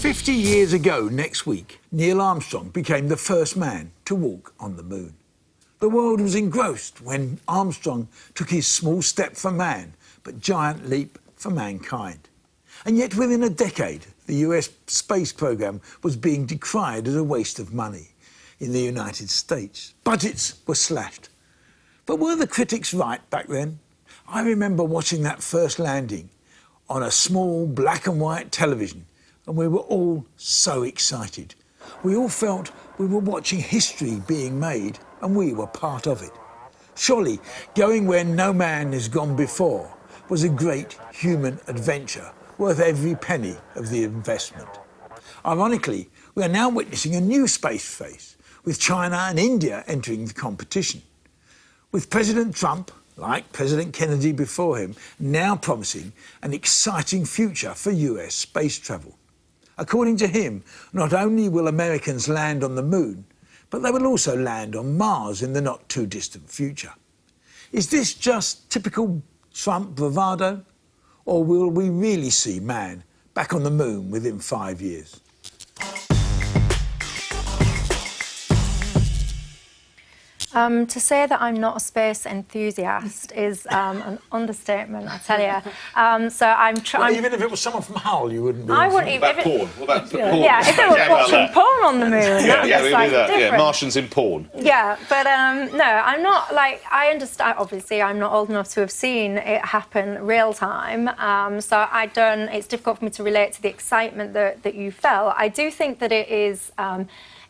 50 years ago next week, Neil Armstrong became the first man to walk on the moon. The world was engrossed when Armstrong took his small step for man, but giant leap for mankind. And yet within a decade, the US space programme was being decried as a waste of money in the United States. Budgets were slashed. But were the critics right back then? I remember watching that first landing on a small black and white television, and we were all so excited. We all felt we were watching history being made, and we were part of it. Surely, going where no man has gone before was a great human adventure, worth every penny of the investment. Ironically, we are now witnessing a new space race, with China and India entering the competition. With President Trump, like President Kennedy before him, now promising an exciting future for US space travel. According to him, not only will Americans land on the moon, but they will also land on Mars in the not-too-distant future. Is this just typical Trump bravado? Or will we really see man back on the moon within 5 years? To say that I'm not a space enthusiast is an understatement, I tell you. So I'm trying. Well, even if it was someone from Hull, you wouldn't be. I wouldn't even. What about porn? What about porn? Yeah, if they were watching porn on the moon, yeah, that's like different. Yeah, Martians in porn. Yeah, but no, I'm not like. I understand. Obviously, I'm not old enough to have seen it happen real time. So I don't. It's difficult for me to relate to the excitement that you felt. I do think that it is.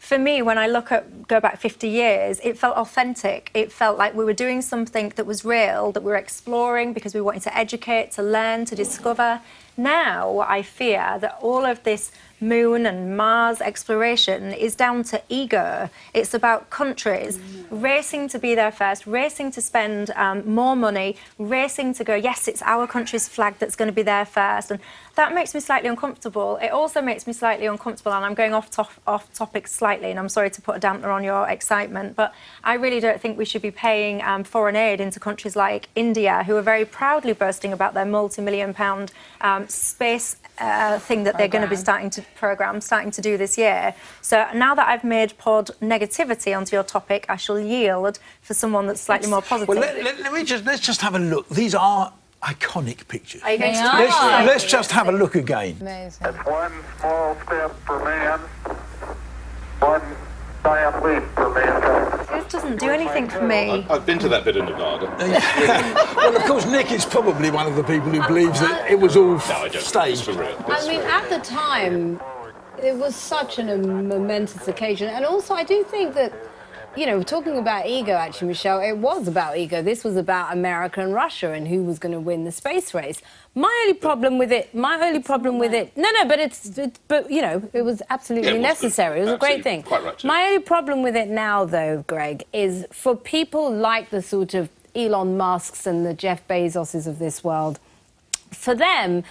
For me, when I go back 50 years, it felt authentic. It felt like we were doing something that was real, that we were exploring because we wanted to educate, to learn, to discover. Now, I fear that all of this moon and Mars exploration is down to ego. It's about countries racing to be there first, racing to spend more money, racing to go, yes, it's our country's flag that's going to be there first. And that makes me slightly uncomfortable. It also makes me slightly uncomfortable, and I'm going off topic slightly, and I'm sorry to put a dampener on your excitement, but I really don't think we should be paying foreign aid into countries like India, who are very proudly boasting about their multi-million-pound space thing that they're going to be starting to do this year. So now that I've made pod negativity onto your topic, I shall yield for someone that's slightly more positive. Well, let's just have a look. These are iconic pictures. Are you going to let's just have a look again. Amazing. It's one small step for man, one giant leap for mankind. This doesn't do anything for me. I've been to that bit of Nevada. Well, of course, Nick is probably one of the people who believes that it was all staged. For real. I mean, at the time, it was such a momentous occasion. And also, I do think that, you know, talking about ego, actually, Michelle, it was about ego. This was about America and Russia and who was going to win the space race. My only problem with it, but you know, it was absolutely necessary. It was a great thing. Quite right, too. My only problem with it now, though, Greg, is for people like the sort of Elon Musks and the Jeff Bezoses of this world, for them,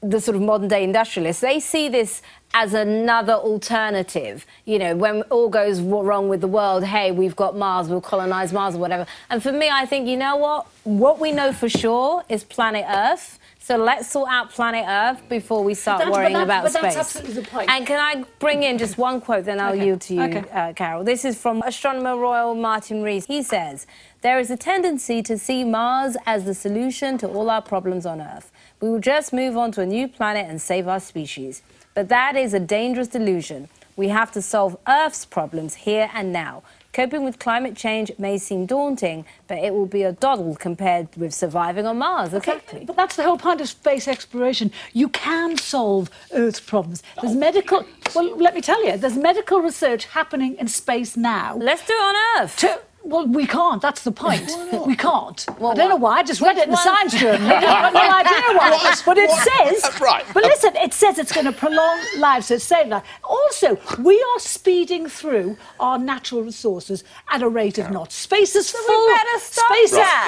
the sort of modern-day industrialists, they see this as another alternative. You know, when all goes wrong with the world, hey, we've got Mars, we'll colonise Mars or whatever. And for me, I think, you know what? What we know for sure is planet Earth. So let's sort out planet Earth before we start worrying about space. That's absolutely the point. And can I bring in just one quote, then I'll yield to you, Carol. This is from Astronomer Royal Martin Rees. He says, "There is a tendency to see Mars as the solution to all our problems on Earth. We will just move on to a new planet and save our species. But that is a dangerous delusion. We have to solve Earth's problems here and now. Coping with climate change may seem daunting, but it will be a doddle compared with surviving on Mars." Exactly. But that's the whole point of space exploration. You can solve Earth's problems. There's medical... Well, let me tell you, there's medical research happening in space now. Let's do it on Earth. Well, we can't. That's the point. We can't. Well, I don't know why. I just read it in the science journal. I have no idea why. But it says... That's right. But listen, it says it's going to prolong lives, so it's saving lives. Also, we are speeding through our natural resources at a rate of knots. Space is full... we better stop Space that.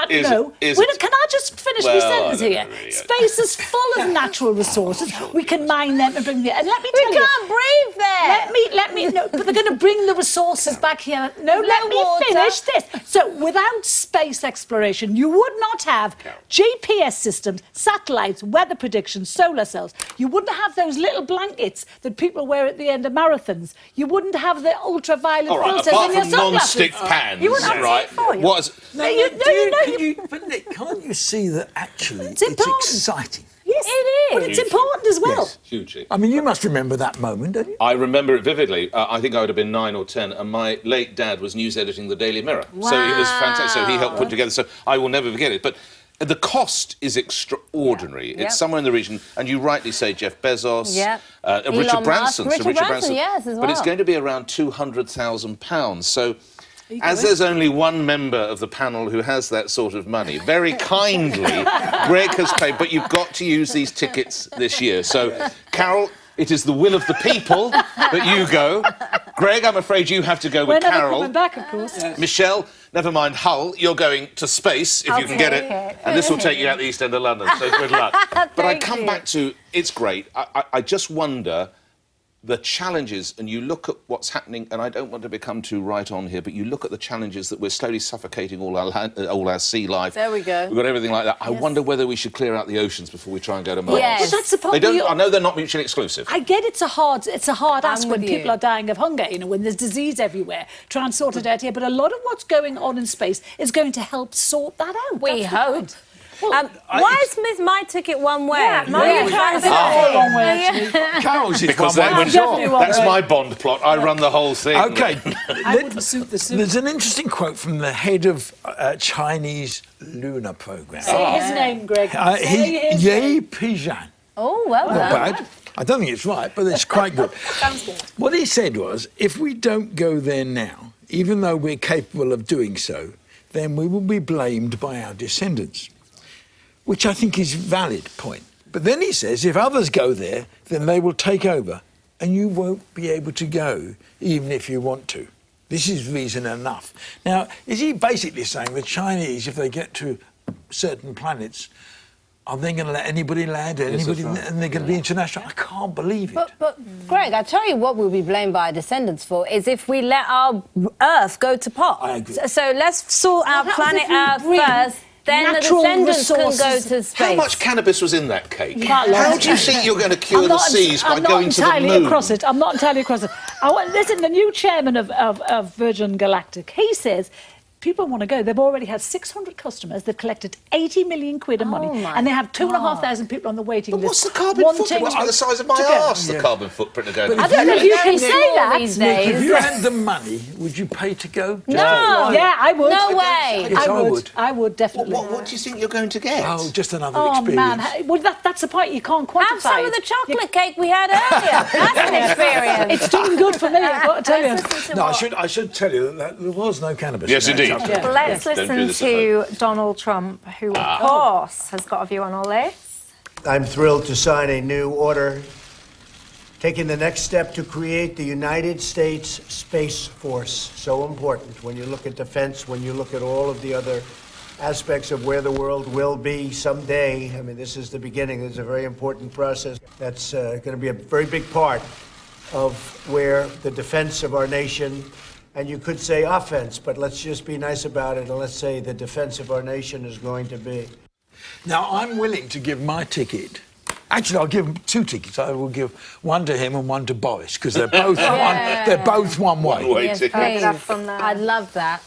is full of... Can I just finish my sentence here? Really, Space is full of natural resources. We can mine them and bring them... And let me tell you... We can't breathe there. Let me... No, but they're going to bring the resources back here. No, let me water. finish this. So without space exploration, you would not have GPS systems, satellites, weather predictions, solar cells. You wouldn't have those little blankets that people wear at the end of marathons. You wouldn't have the ultraviolet All right, filters apart in your from sunglasses. non-stick pans, You wouldn't have right? tea for you. What is, But Nick, can't you see that actually it's important. exciting? Yes, It but is. it's important as well. Yes. hugely. I mean, you must remember that moment, don't you? I remember it vividly. I think I would have been 9 or 10, and my late dad was news editing the Daily Mirror. So it was fantastic. So he helped put together. So I will never forget it. But the cost is extraordinary. Yeah. It's somewhere in the region, and you rightly say Jeff Bezos, Yeah. Richard Branson. Musk. Richard Branson, yes, as But it's well. going to be around £200,000. So. As there's only one member of the panel who has that sort of money, very kindly, Greg has paid, but you've got to use these tickets this year. So, Carol, it is the will of the people that you go. Greg, I'm afraid you have to go We're with never Carol. coming back, of course. Michelle, never mind Hull, you're going to space if you can get it. And this will take you out the East End of London, so good luck. But I come back to, it's great. I just wonder the challenges, and you look at what's happening, and I don't want to become too right on here, but you look at the challenges that we're slowly suffocating all our sea life. There we go. We've got everything like that. I wonder whether we should clear out the oceans before we try and go to Mars. Yes. But that's the They problem. don't, I know they're not mutually exclusive. I get it's a hard ask when with you. people are dying of hunger, you know, when there's disease everywhere. Try and sort it out here. But a lot of what's going on in space is going to help sort that out. We That's the hope. point. Well, Why is Miss My Ticket one way? Yeah, mine is Carol's right. all wrong way, actually. Carol's is Because one that, way, when, definitely one that's way. my Bond plot. I run the whole thing. Okay. I wouldn't suit the suit. There's an interesting quote from the head of Chinese lunar program. Say his name, Greg. Say his name. Ye Pijan. Oh, well Not done. bad. I don't think it's right, but it's quite good. Sounds good. What he said was, if we don't go there now, even though we're capable of doing so, then we will be blamed by our descendants, which I think is a valid point. But then he says, if others go there, then they will take over, and you won't be able to go, even if you want to. This is reason enough. Now, is he basically saying the Chinese, if they get to certain planets, are they going to let anybody land, anybody, that's right. and they're going to be international? I can't believe it. But Greg, I tell you what we'll be blamed by our descendants for is if we let our Earth go to pot. I agree. So let's sort our happens planet if we Earth bring first, then the natural descendants can go resources? to space. How much cannabis was in that cake? Quite a lot. How do you think you're going to cure the seas by going to the entirely moon? across it. I'm not entirely across it. Listen, the new chairman of Virgin Galactic, he says people want to go. They've already had 600 customers. They've collected 80 million quid of money, my and they have 2,500 people on the waiting But list. what's the carbon footprint? It's like the size of my to go. arse, the carbon footprint of going. But I don't know if you can say that. These Nick, if days. you had the money, would you pay to go? No. Yeah, I would. No way. Yes, I would. I would definitely. What do you think you're going to get? Oh, just another Oh experience. man, well that's the point. You can't quantify Have some it. of the chocolate cake we had earlier. That's an experience. It's doing good for me. I've got to tell you. No, I should tell you that there was no cannabis. Yes, in that indeed. chocolate. Let's Don't do listen this at home. to Donald Trump, who, of course, has got a view on all this. I'm thrilled to sign a new order taking the next step to create the United States Space Force. So important when you look at defense, when you look at all of the other aspects of where the world will be someday. I mean, this is the beginning. This is a very important process. That's going to be a very big part of where the defense of our nation, and you could say offense, but let's just be nice about it, and let's say the defense of our nation is going to be. Now, I'm willing to give my ticket. Actually, I'll give him 2 tickets. I will give one to him and one to Boris, because they're both they're both one way. One way Yes, ticket. please. Up from there. I'd love that.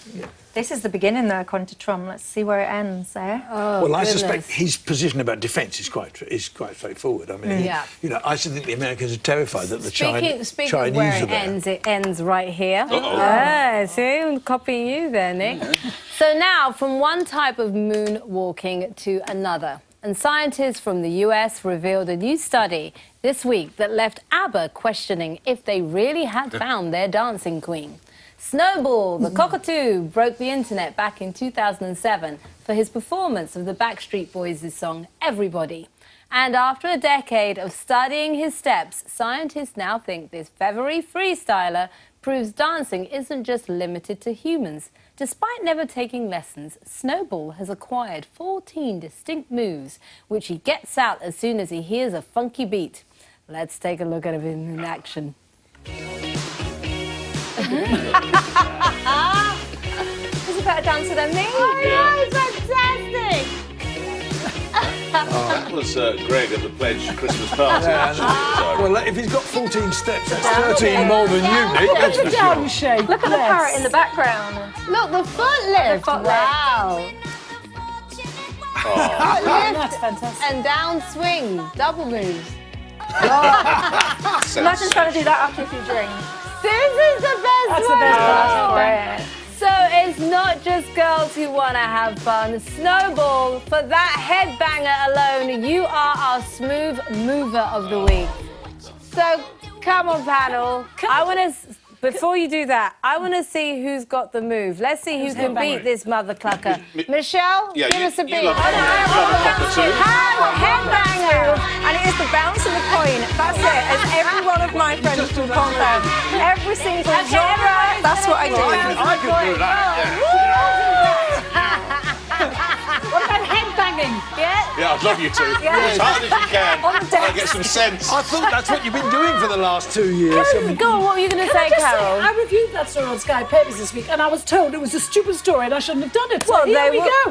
This is the beginning, though, according to Trump. Let's see where it ends, eh? Well, I goodness. suspect his position about defence is quite straightforward. I mean, Yeah. you know, I still think the Americans are terrified that the Speaking Chinese of where are it there. ends right here. Ah, see, I'm copying you there, Nick. So now, from one type of moonwalking to another. And scientists from the US revealed a new study this week that left ABBA questioning if they really had found their dancing queen. Snowball, the cockatoo, broke the internet back in 2007 for his performance of the Backstreet Boys' song Everybody. And after a decade of studying his steps, scientists now think this feathery freestyler proves dancing isn't just limited to humans. Despite never taking lessons, Snowball has acquired 14 distinct moves, which he gets out as soon as he hears a funky beat. Let's take a look at him in action. that down to their knees. Yeah. Fantastic. That was Greg at the Pledge Christmas party. Well, if he's got 14 steps, that's 13 more than you, Nick. That's The for down sure. shape. Look at the parrot in the background. Look, the foot lift. foot lift. Wow. That's fantastic. And down swing, double moves. Imagine trying to do that after a few drinks. This is the best That's one. the best That's one. great. So it's not just girls who want to have fun. Snowball, for that headbanger alone, you are our smooth mover of the week. So come on, panel. I want to. Before you do that, I want to see who's got the move. Let's see who can beat this mother clucker. Michelle, Yeah, give us a beat. you love a clucker too. Headbanger. And it is the bounce of the coin. That's it. As every one of my friends will confirm. Every single genre, that's what I do. I could do that. What about headbanging? Yeah, I'd love you to. As hard as you can. On the Try desk. get some sense. I thought that's what you've been doing for the last 2 years. Go on, what were you going to say, Just say, Carol? I reviewed that story on Sky Papers this week, and I was told it was a stupid story and I shouldn't have done it. So Well, here they we were- go.